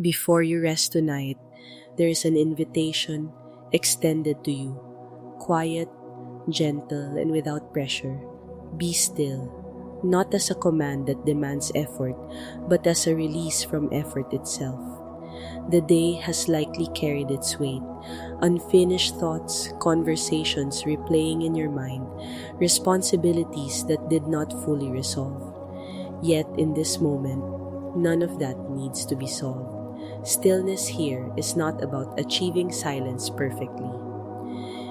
Before you rest tonight, there is an invitation extended to you. Quiet, gentle, and without pressure. Be still, not as a command that demands effort, but as a release from effort itself. The day has likely carried its weight. Unfinished thoughts, conversations replaying in your mind, responsibilities that did not fully resolve. Yet in this moment, none of that needs to be solved. Stillness here is not about achieving silence perfectly.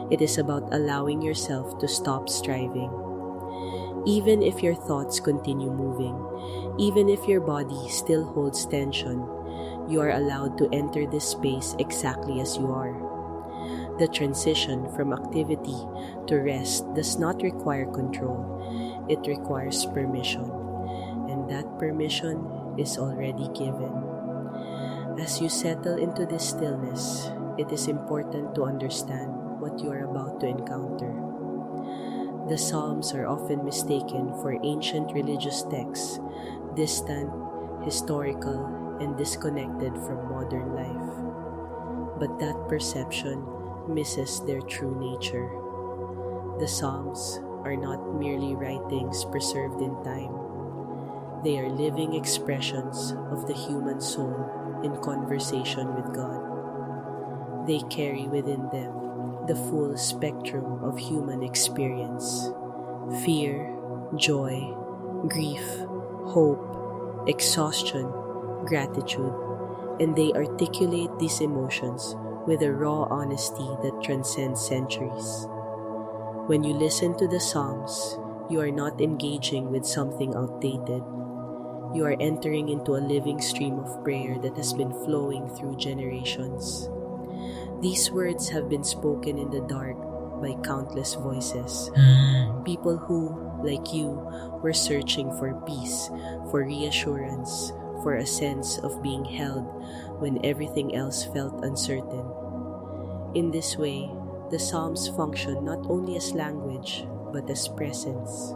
It is about allowing yourself to stop striving. Even if your thoughts continue moving, even if your body still holds tension, you are allowed to enter this space exactly as you are. The transition from activity to rest does not require control, it requires permission, and that permission is already given. As you settle into this stillness, it is important to understand what you are about to encounter. The Psalms are often mistaken for ancient religious texts, distant, historical, and disconnected from modern life. But that perception misses their true nature. The Psalms are not merely writings preserved in time. They are living expressions of the human soul in conversation with God. They carry within them the full spectrum of human experience: fear, joy, grief, hope, exhaustion, gratitude, and they articulate these emotions with a raw honesty that transcends centuries. When you listen to the Psalms, you are not engaging with something outdated. You are entering into a living stream of prayer that has been flowing through generations. These words have been spoken in the dark by countless voices. People who, like you, were searching for peace, for reassurance, for a sense of being held when everything else felt uncertain. In this way, the Psalms function not only as language, but as presence.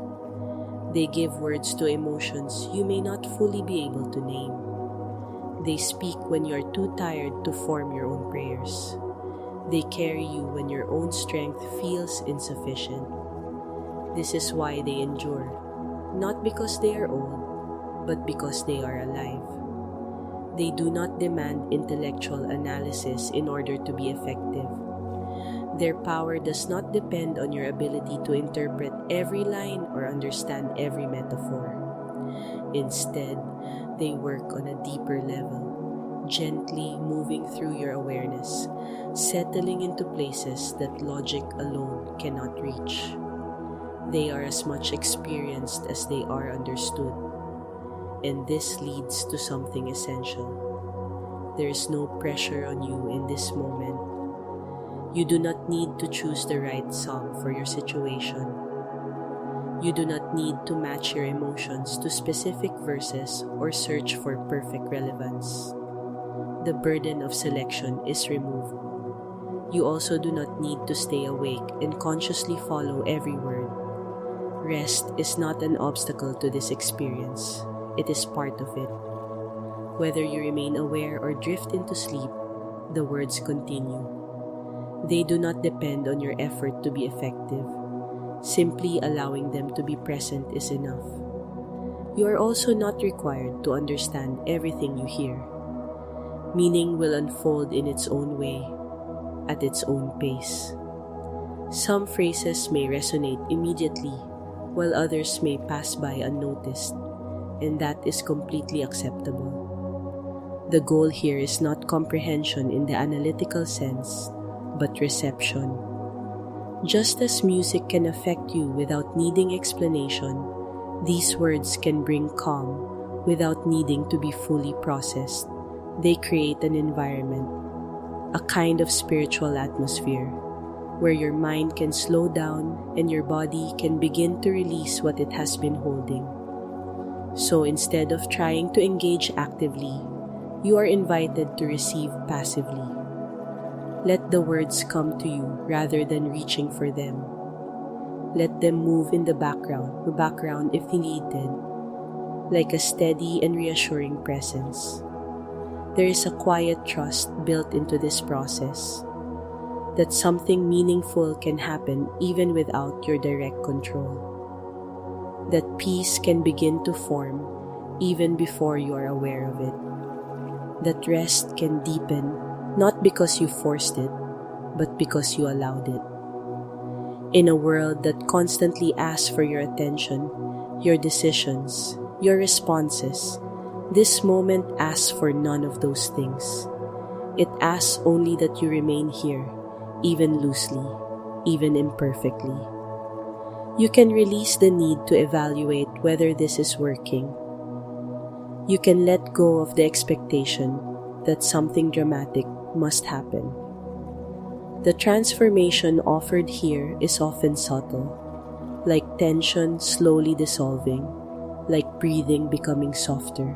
They give words to emotions you may not fully be able to name. They speak when you are too tired to form your own prayers. They carry you when your own strength feels insufficient. This is why they endure, not because they are old, but because they are alive. They do not demand intellectual analysis in order to be effective. Their power does not depend on your ability to interpret every line or understand every metaphor. Instead, they work on a deeper level, gently moving through your awareness, settling into places that logic alone cannot reach. They are as much experienced as they are understood, and this leads to something essential. There is no pressure on you in this moment. You do not need to choose the right psalm for your situation. You do not need to match your emotions to specific verses or search for perfect relevance. The burden of selection is removed. You also do not need to stay awake and consciously follow every word. Rest is not an obstacle to this experience. It is part of it. Whether you remain aware or drift into sleep, the words continue. They do not depend on your effort to be effective. Simply allowing them to be present is enough. You are also not required to understand everything you hear. Meaning will unfold in its own way, at its own pace. Some phrases may resonate immediately, while others may pass by unnoticed, and that is completely acceptable. The goal here is not comprehension in the analytical sense, but reception. Just as music can affect you without needing explanation, these words can bring calm without needing to be fully processed. They create an environment, a kind of spiritual atmosphere, where your mind can slow down and your body can begin to release what it has been holding. So instead of trying to engage actively, you are invited to receive passively. Let the words come to you rather than reaching for them. Let them move in the background if needed, like a steady and reassuring presence. There is a quiet trust built into this process, that something meaningful can happen even without your direct control, that peace can begin to form even before you are aware of it, that rest can deepen not because you forced it, but because you allowed it. In a world that constantly asks for your attention, your decisions, your responses, this moment asks for none of those things. It asks only that you remain here, even loosely, even imperfectly. You can release the need to evaluate whether this is working. You can let go of the expectation that something dramatic must happen. The transformation offered here is often subtle, like tension slowly dissolving, like breathing becoming softer,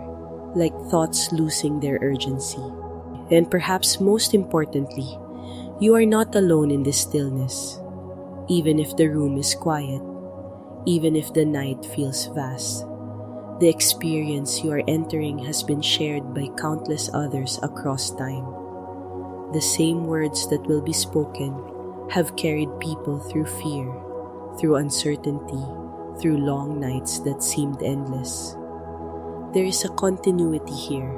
like thoughts losing their urgency. And perhaps most importantly, you are not alone in this stillness. Even if the room is quiet, even if the night feels vast, the experience you are entering has been shared by countless others across time. The same words that will be spoken have carried people through fear, through uncertainty, through long nights that seemed endless. There is a continuity here,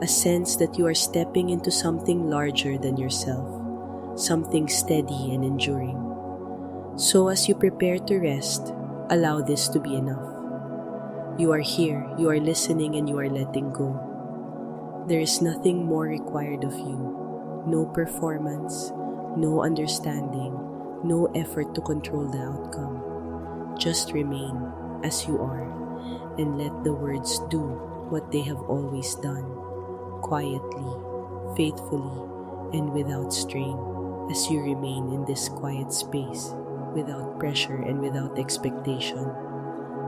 a sense that you are stepping into something larger than yourself, something steady and enduring. So as you prepare to rest, allow this to be enough. You are here, you are listening, and you are letting go. There is nothing more required of you. No performance, no understanding, no effort to control the outcome. Just remain as you are and let the words do what they have always done, quietly, faithfully, and without strain, as you remain in this quiet space, without pressure and without expectation.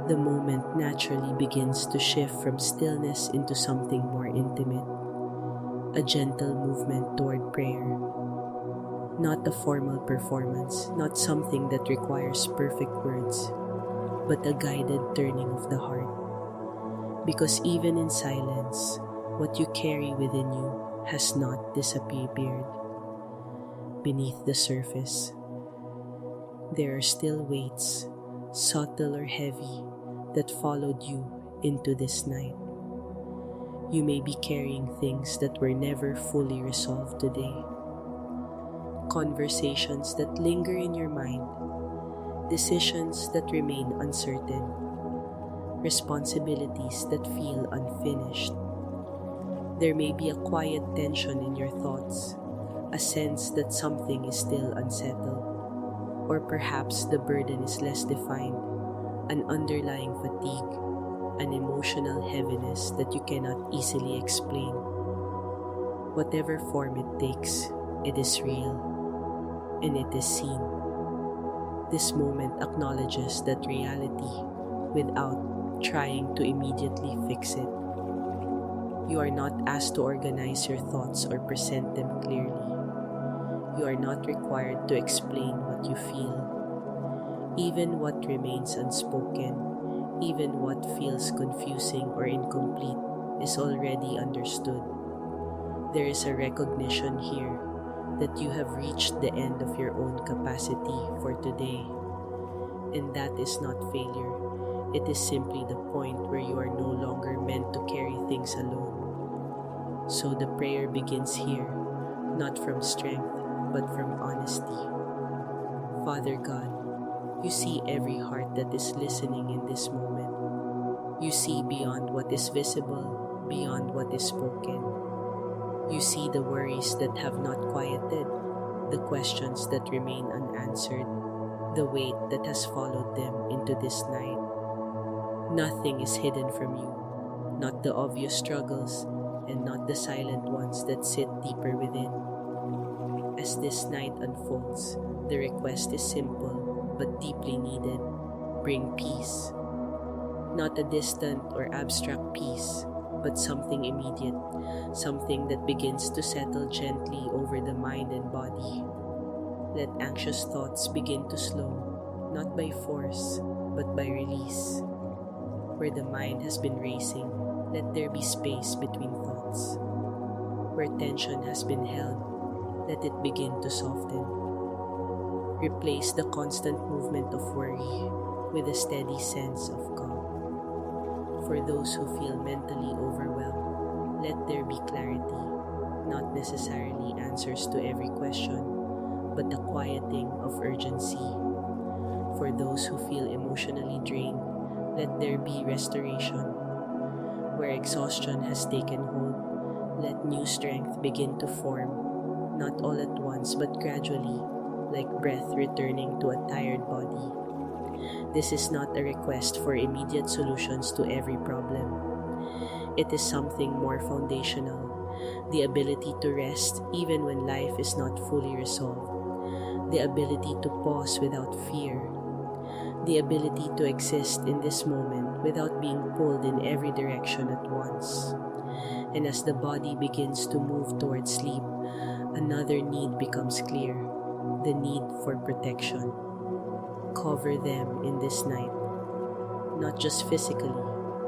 The moment naturally begins to shift from stillness into something more intimate, a gentle movement toward prayer. Not a formal performance, not something that requires perfect words, but a guided turning of the heart. Because even in silence, what you carry within you has not disappeared. Beneath the surface, there are still weights, subtle or heavy, that followed you into this night. You may be carrying things that were never fully resolved today. Conversations that linger in your mind, decisions that remain uncertain, responsibilities that feel unfinished. There may be a quiet tension in your thoughts, a sense that something is still unsettled, or perhaps the burden is less defined, an underlying fatigue, an emotional heaviness that you cannot easily explain. Whatever form it takes, it is real, and it is seen. This moment acknowledges that reality without trying to immediately fix it. You are not asked to organize your thoughts or present them clearly. You are not required to explain what you feel. Even what remains unspoken, even what feels confusing or incomplete, is already understood. There is a recognition here that you have reached the end of your own capacity for today. And that is not failure. It is simply the point where you are no longer meant to carry things alone. So the prayer begins here, not from strength, but from honesty. Father God, you see every heart that is listening in this moment. You see beyond what is visible, beyond what is spoken. You see the worries that have not quieted, the questions that remain unanswered, the weight that has followed them into this night. Nothing is hidden from you, not the obvious struggles, and not the silent ones that sit deeper within. As this night unfolds, the request is simple but deeply needed. Bring peace. Not a distant or abstract peace, but something immediate, something that begins to settle gently over the mind and body. Let anxious thoughts begin to slow, not by force, but by release. Where the mind has been racing, let there be space between thoughts. Where tension has been held, let it begin to soften. Replace the constant movement of worry with a steady sense of calm. For those who feel mentally overwhelmed, let there be clarity, not necessarily answers to every question, but the quieting of urgency. For those who feel emotionally drained, let there be restoration. Where exhaustion has taken hold, let new strength begin to form, not all at once but gradually, like breath returning to a tired body. This is not a request for immediate solutions to every problem. It is something more foundational, the ability to rest even when life is not fully resolved, the ability to pause without fear, the ability to exist in this moment without being pulled in every direction at once. And as the body begins to move towards sleep, another need becomes clear, the need for protection. Cover them in this night, not just physically,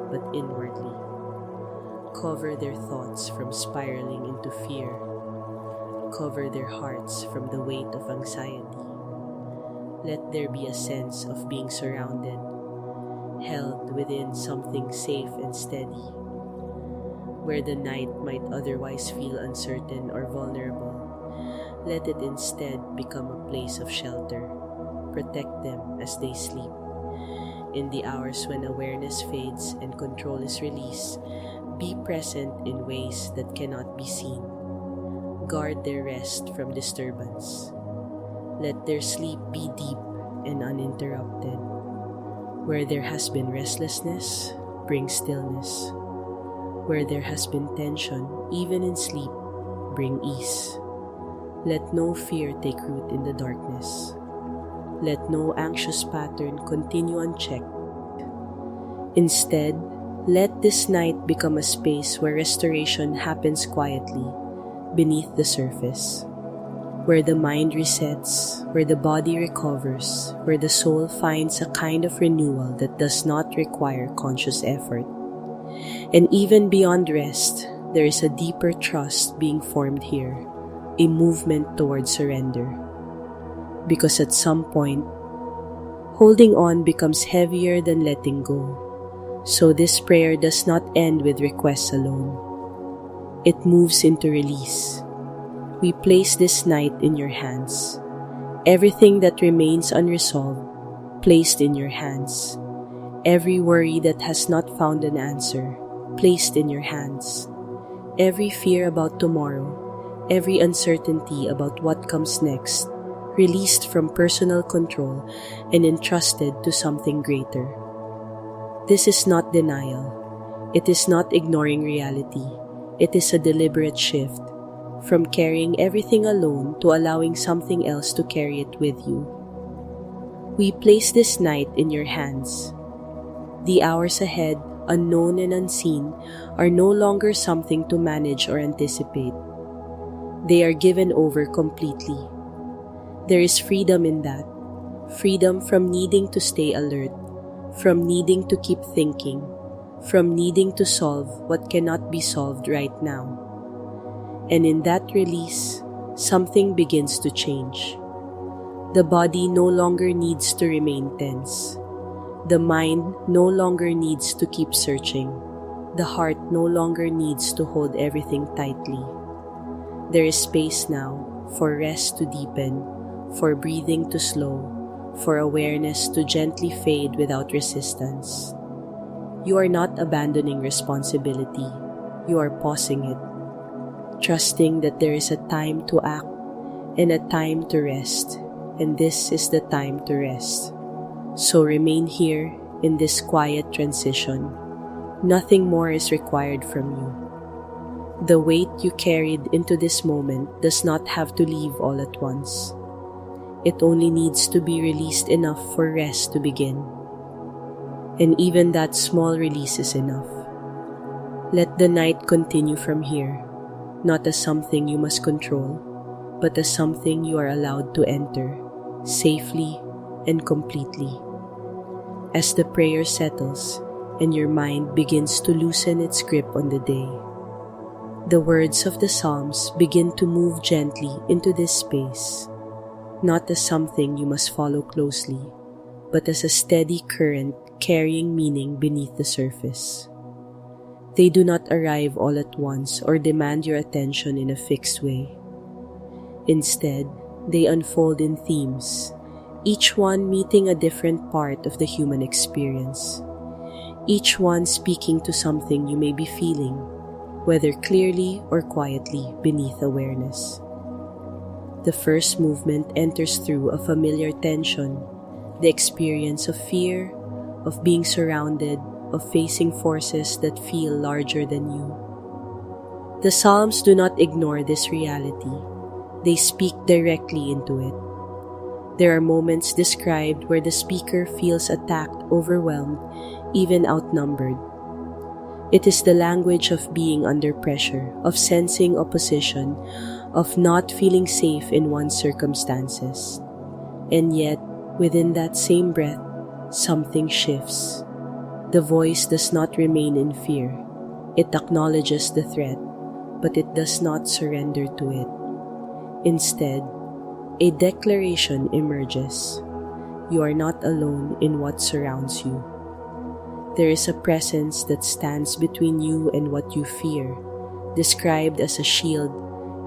but inwardly. Cover their thoughts from spiraling into fear. Cover their hearts from the weight of anxiety. Let there be a sense of being surrounded, held within something safe and steady. Where the night might otherwise feel uncertain or vulnerable, let it instead become a place of shelter. Protect them as they sleep. In the hours when awareness fades and control is released, be present in ways that cannot be seen. Guard their rest from disturbance. Let their sleep be deep and uninterrupted. Where there has been restlessness, bring stillness. Where there has been tension, even in sleep, bring ease. Let no fear take root in the darkness. Let no anxious pattern continue unchecked. Instead, let this night become a space where restoration happens quietly, beneath the surface. Where the mind resets, where the body recovers, where the soul finds a kind of renewal that does not require conscious effort. And even beyond rest, there is a deeper trust being formed here, a movement toward surrender. Because at some point, holding on becomes heavier than letting go. So this prayer does not end with requests alone. It moves into release. We place this night in your hands. Everything that remains unresolved, placed in your hands. Every worry that has not found an answer, placed in your hands. Every fear about tomorrow, every uncertainty about what comes next, released from personal control and entrusted to something greater. This is not denial. It is not ignoring reality. It is a deliberate shift from carrying everything alone to allowing something else to carry it with you. We place this night in your hands. The hours ahead, unknown and unseen, are no longer something to manage or anticipate. They are given over completely. There is freedom in that. Freedom from needing to stay alert, from needing to keep thinking, from needing to solve what cannot be solved right now. And in that release, something begins to change. The body no longer needs to remain tense. The mind no longer needs to keep searching. The heart no longer needs to hold everything tightly. There is space now for rest to deepen, for breathing to slow, for awareness to gently fade without resistance. You are not abandoning responsibility. You are pausing it, trusting that there is a time to act and a time to rest, and this is the time to rest. So remain here in this quiet transition. Nothing more is required from you. The weight you carried into this moment does not have to leave all at once. It only needs to be released enough for rest to begin. And even that small release is enough. Let the night continue from here, not as something you must control, but as something you are allowed to enter, safely and completely. As the prayer settles and your mind begins to loosen its grip on the day, The words of the Psalms begin to move gently into this space, not as something you must follow closely, but as a steady current carrying meaning beneath the surface. They do not arrive all at once or demand your attention in a fixed way. Instead, they unfold in themes, each one meeting a different part of the human experience, each one speaking to something you may be feeling, whether clearly or quietly beneath awareness. The first movement enters through a familiar tension, the experience of fear, of being surrounded, of facing forces that feel larger than you. The Psalms do not ignore this reality. They speak directly into it. There are moments described where the speaker feels attacked, overwhelmed, even outnumbered. It is the language of being under pressure, of sensing opposition, of not feeling safe in one's circumstances. And yet, within that same breath, something shifts. The voice does not remain in fear. It acknowledges the threat, but it does not surrender to it. Instead, a declaration emerges. You are not alone in what surrounds you. There is a presence that stands between you and what you fear, described as a shield,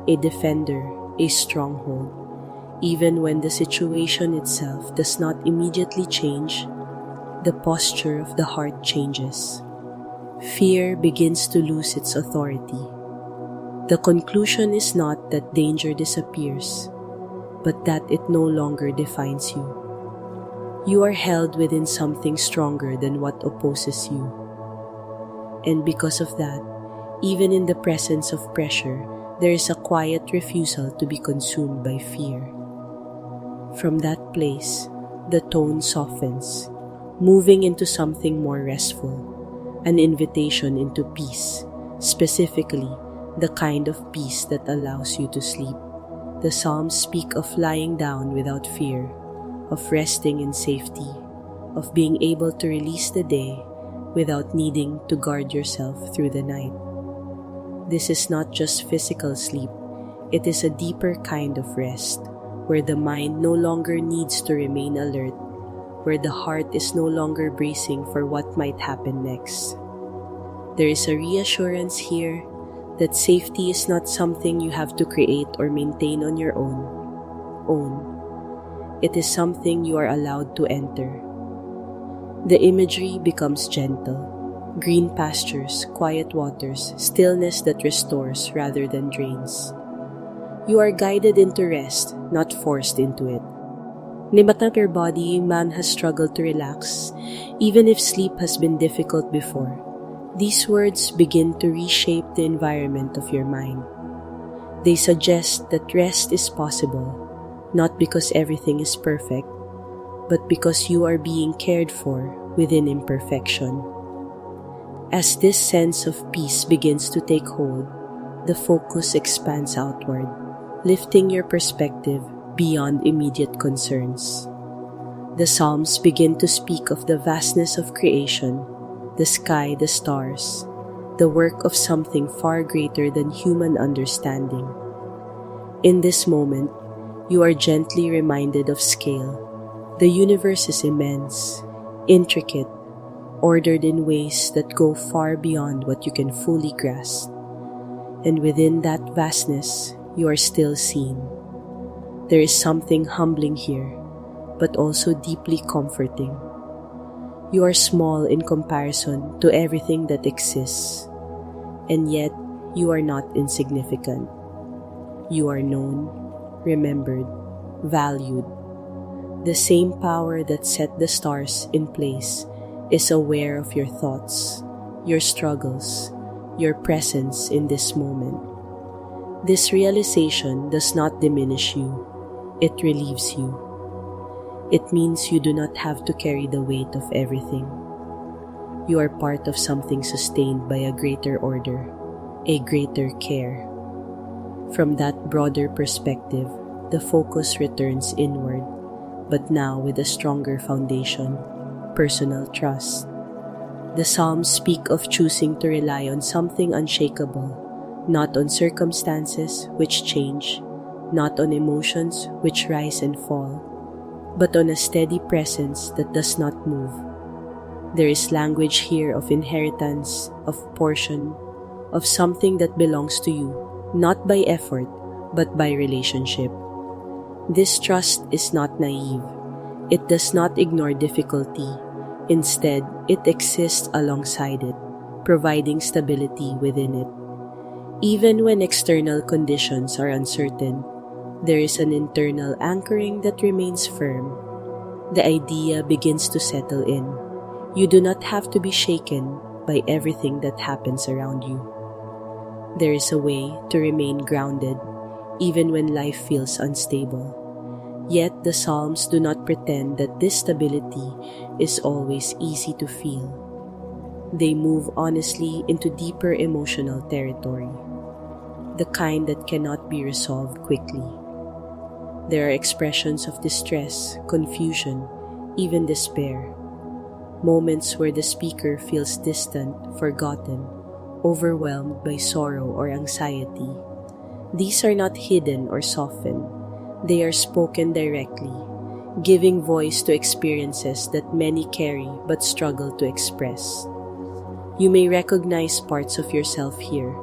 a defender, a stronghold. Even when the situation itself does not immediately change, the posture of the heart changes. Fear begins to lose its authority. The conclusion is not that danger disappears, but that it no longer defines you. You are held within something stronger than what opposes you. And because of that, even in the presence of pressure, there is a quiet refusal to be consumed by fear. From that place, the tone softens, moving into something more restful, an invitation into peace, specifically the kind of peace that allows you to sleep. The Psalms speak of lying down without fear, of resting in safety, of being able to release the day without needing to guard yourself through the night. This is not just physical sleep, it is a deeper kind of rest, where the mind no longer needs to remain alert, where the heart is no longer bracing for what might happen next. There is a reassurance here that safety is not something you have to create or maintain on your own. It is something you are allowed to enter. The imagery becomes gentle. Green pastures, quiet waters, stillness that restores rather than drains. You are guided into rest, not forced into it. No matter your body, man has struggled to relax, even if sleep has been difficult before. These words begin to reshape the environment of your mind. They suggest that rest is possible, not because everything is perfect, but because you are being cared for within imperfection. As this sense of peace begins to take hold, the focus expands outward, lifting your perspective beyond immediate concerns. The Psalms begin to speak of the vastness of creation, the sky, the stars, the work of something far greater than human understanding. In this moment, you are gently reminded of scale. The universe is immense, intricate, ordered in ways that go far beyond what you can fully grasp. And within that vastness, you are still seen. There is something humbling here, but also deeply comforting. You are small in comparison to everything that exists, and yet you are not insignificant. You are known, remembered, valued. The same power that set the stars in place is aware of your thoughts, your struggles, your presence in this moment. This realization does not diminish you, it relieves you. It means you do not have to carry the weight of everything. You are part of something sustained by a greater order, a greater care. From that broader perspective, the focus returns inward, but now with a stronger foundation, personal trust. The Psalms speak of choosing to rely on something unshakable, not on circumstances which change, not on emotions which rise and fall, but on a steady presence that does not move. There is language here of inheritance, of portion, of something that belongs to you, not by effort, but by relationship. This trust is not naive. It does not ignore difficulty. Instead, it exists alongside it, providing stability within it. Even when external conditions are uncertain, there is an internal anchoring that remains firm. The idea begins to settle in. You do not have to be shaken by everything that happens around you. There is a way to remain grounded even when life feels unstable. Yet the Psalms do not pretend that this stability is always easy to feel. They move honestly into deeper emotional territory, the kind that cannot be resolved quickly. There are expressions of distress, confusion, even despair. Moments where the speaker feels distant, forgotten, overwhelmed by sorrow or anxiety. These are not hidden or softened. They are spoken directly, giving voice to experiences that many carry but struggle to express. You may recognize parts of yourself here,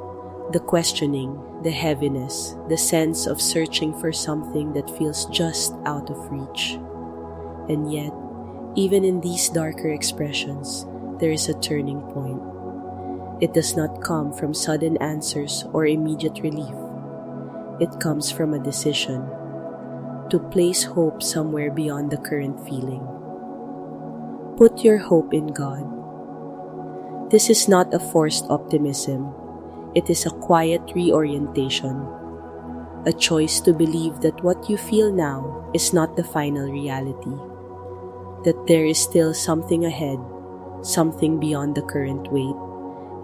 the questioning, the heaviness, the sense of searching for something that feels just out of reach. And yet, even in these darker expressions, there is a turning point. It does not come from sudden answers or immediate relief. It comes from a decision to place hope somewhere beyond the current feeling. Put your hope in God. This is not a forced optimism. It is a quiet reorientation, a choice to believe that what you feel now is not the final reality, that there is still something ahead, something beyond the current weight,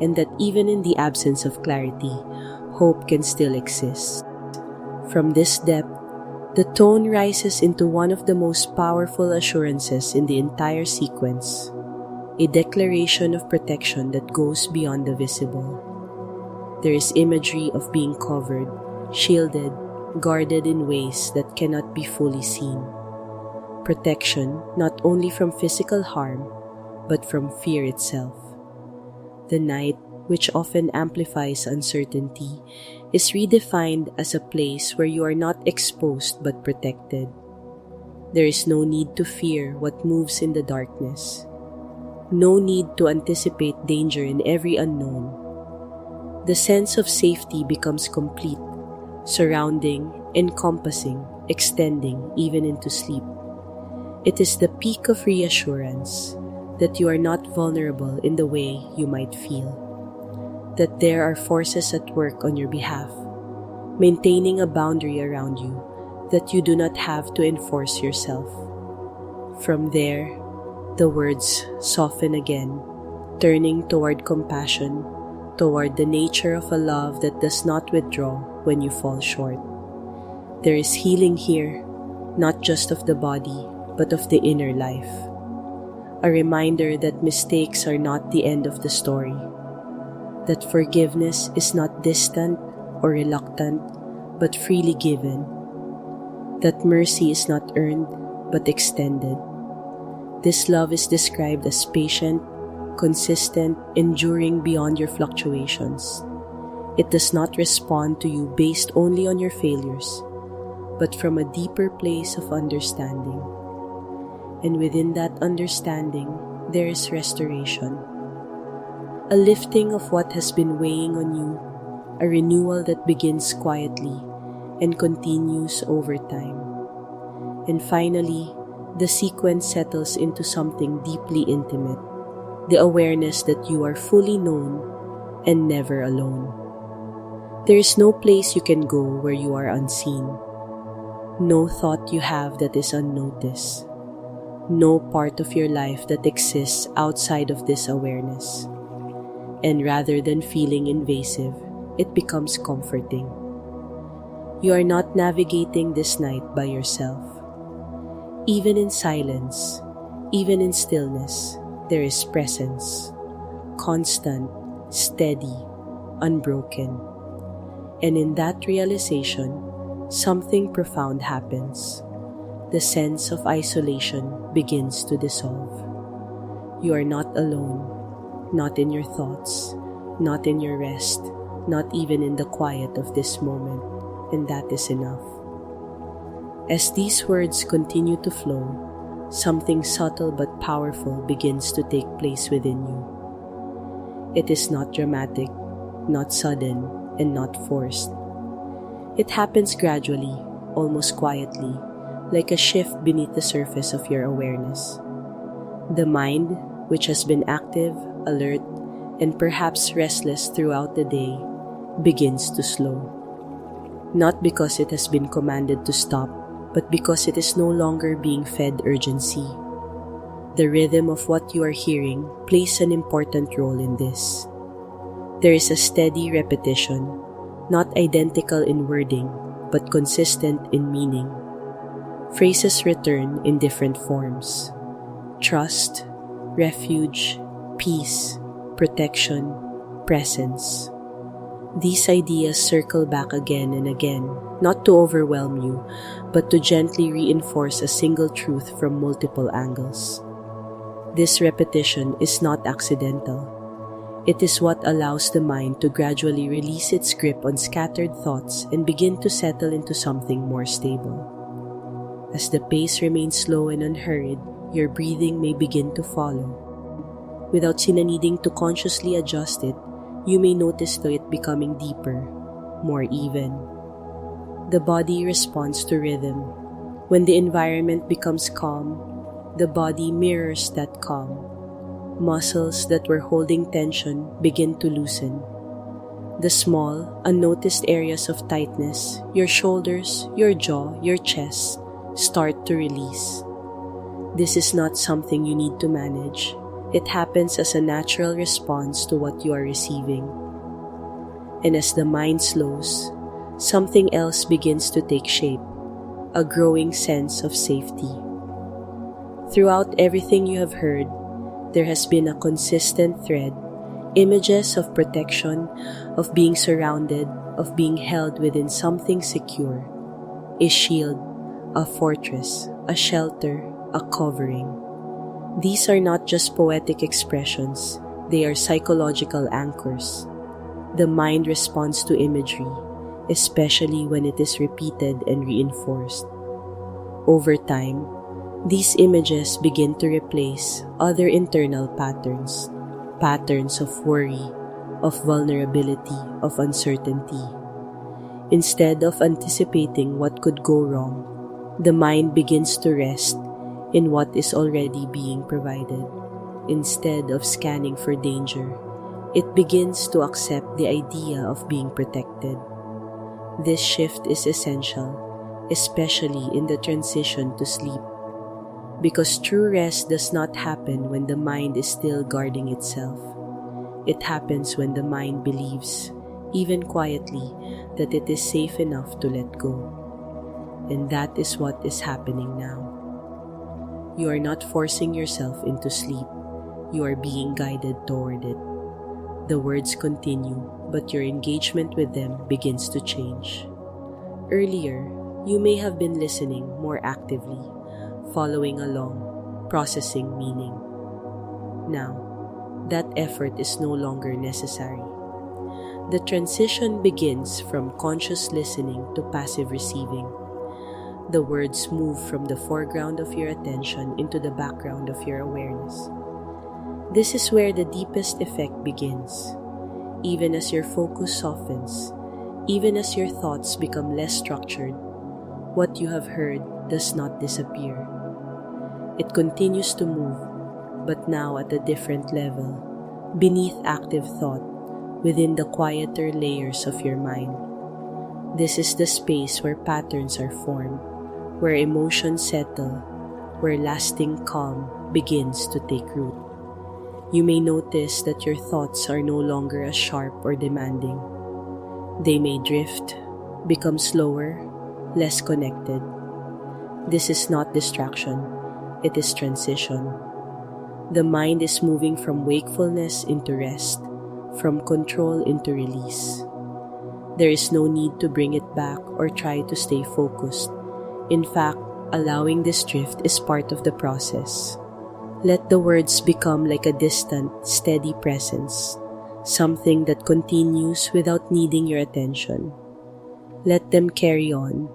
and that even in the absence of clarity, hope can still exist. From this depth, the tone rises into one of the most powerful assurances in the entire sequence, a declaration of protection that goes beyond the visible. There is imagery of being covered, shielded, guarded in ways that cannot be fully seen. Protection not only from physical harm, but from fear itself. The night, which often amplifies uncertainty, is redefined as a place where you are not exposed but protected. There is no need to fear what moves in the darkness. No need to anticipate danger in every unknown. The sense of safety becomes complete, surrounding, encompassing, extending even into sleep. It is the peak of reassurance that you are not vulnerable in the way you might feel, that there are forces at work on your behalf, maintaining a boundary around you that you do not have to enforce yourself. From there, the words soften again, turning toward compassion, toward the nature of a love that does not withdraw when you fall short. There is healing here, not just of the body, but of the inner life. A reminder that mistakes are not the end of the story, that forgiveness is not distant or reluctant, but freely given, that mercy is not earned, but extended. This love is described as patient, consistent, enduring beyond your fluctuations. It does not respond to you based only on your failures, but from a deeper place of understanding. And within that understanding, there is restoration. A lifting of what has been weighing on you, a renewal that begins quietly and continues over time. And finally, the sequence settles into something deeply intimate, the awareness that you are fully known and never alone. There is no place you can go where you are unseen, no thought you have that is unnoticed, no part of your life that exists outside of this awareness. And rather than feeling invasive, it becomes comforting. You are not navigating this night by yourself. Even in silence, even in stillness, there is presence, constant, steady, unbroken. And in that realization, something profound happens. The sense of isolation begins to dissolve. You are not alone, not in your thoughts, not in your rest, not even in the quiet of this moment, and that is enough. As these words continue to flow, something subtle but powerful begins to take place within you. It is not dramatic, not sudden, and not forced. It happens gradually, almost quietly, like a shift beneath the surface of your awareness. The mind, which has been active, alert, and perhaps restless throughout the day, begins to slow. Not because it has been commanded to stop, but because it is no longer being fed urgency. The rhythm of what you are hearing plays an important role in this. There is a steady repetition, not identical in wording, but consistent in meaning. Phrases return in different forms: trust, refuge, peace, protection, presence. These ideas circle back again and again, not to overwhelm you, but to gently reinforce a single truth from multiple angles. This repetition is not accidental. It is what allows the mind to gradually release its grip on scattered thoughts and begin to settle into something more stable. As the pace remains slow and unhurried, your breathing may begin to follow. Without needing to consciously adjust it, you may notice it becoming deeper, more even. The body responds to rhythm. When the environment becomes calm, the body mirrors that calm. Muscles that were holding tension begin to loosen. The small, unnoticed areas of tightness, your shoulders, your jaw, your chest, start to release. This is not something you need to manage. It happens as a natural response to what you are receiving. And as the mind slows, something else begins to take shape, a growing sense of safety. Throughout everything you have heard, there has been a consistent thread, images of protection, of being surrounded, of being held within something secure, a shield, a fortress, a shelter, a covering. These are not just poetic expressions, they are psychological anchors. The mind responds to imagery, especially when it is repeated and reinforced. Over time, these images begin to replace other internal patterns, patterns of worry, of vulnerability, of uncertainty. Instead of anticipating what could go wrong, the mind begins to rest in what is already being provided. Instead of scanning for danger, it begins to accept the idea of being protected. This shift is essential, especially in the transition to sleep, because true rest does not happen when the mind is still guarding itself. It happens when the mind believes, even quietly, that it is safe enough to let go. And that is what is happening now. You are not forcing yourself into sleep. You are being guided toward it. The words continue, but your engagement with them begins to change. Earlier, you may have been listening more actively, following along, processing meaning. Now, that effort is no longer necessary. The transition begins from conscious listening to passive receiving. The words move from the foreground of your attention into the background of your awareness. This is where the deepest effect begins. Even as your focus softens, even as your thoughts become less structured, what you have heard does not disappear. It continues to move, but now at a different level, beneath active thought, within the quieter layers of your mind. This is the space where patterns are formed, where emotions settle, where lasting calm begins to take root. You may notice that your thoughts are no longer as sharp or demanding. They may drift, become slower, less connected. This is not distraction, it is transition. The mind is moving from wakefulness into rest, from control into release. There is no need to bring it back or try to stay focused. In fact, allowing this drift is part of the process. Let the words become like a distant, steady presence, something that continues without needing your attention. Let them carry on,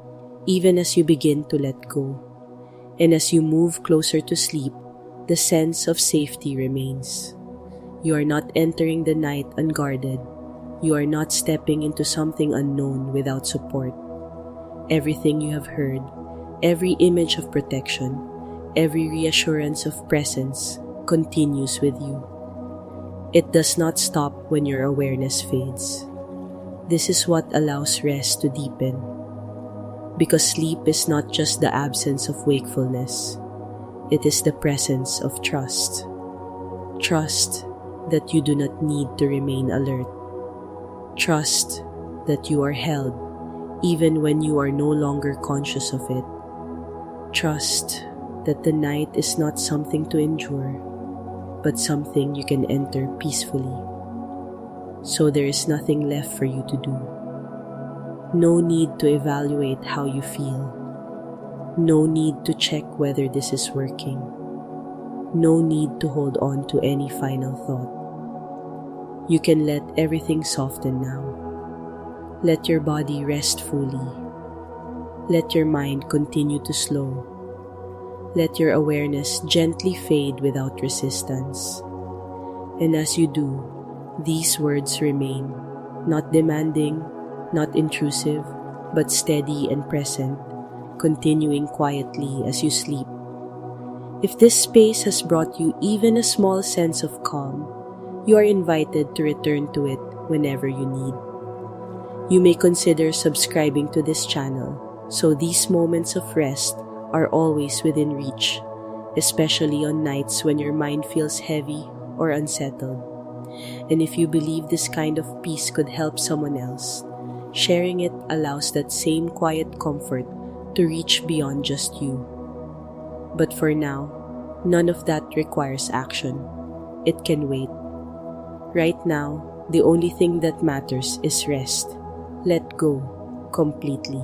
even as you begin to let go. And as you move closer to sleep, the sense of safety remains. You are not entering the night unguarded. You are not stepping into something unknown without support. Everything you have heard, every image of protection, every reassurance of presence continues with you. It does not stop when your awareness fades. This is what allows rest to deepen. Because sleep is not just the absence of wakefulness, it is the presence of trust. Trust that you do not need to remain alert. Trust that you are held even when you are no longer conscious of it. Trust that the night is not something to endure, but something you can enter peacefully. So there is nothing left for you to do. No need to evaluate how you feel. No need to check whether this is working. No need to hold on to any final thought. You can let everything soften now. Let your body rest fully. Let your mind continue to slow. Let your awareness gently fade without resistance. And as you do, these words remain, not demanding, not intrusive, but steady and present, continuing quietly as you sleep. If this space has brought you even a small sense of calm, you are invited to return to it whenever you need. You may consider subscribing to this channel so these moments of rest are always within reach, especially on nights when your mind feels heavy or unsettled. And if you believe this kind of peace could help someone else, sharing it allows that same quiet comfort to reach beyond just you. But for now, none of that requires action. It can wait. Right now, the only thing that matters is rest. Let go completely.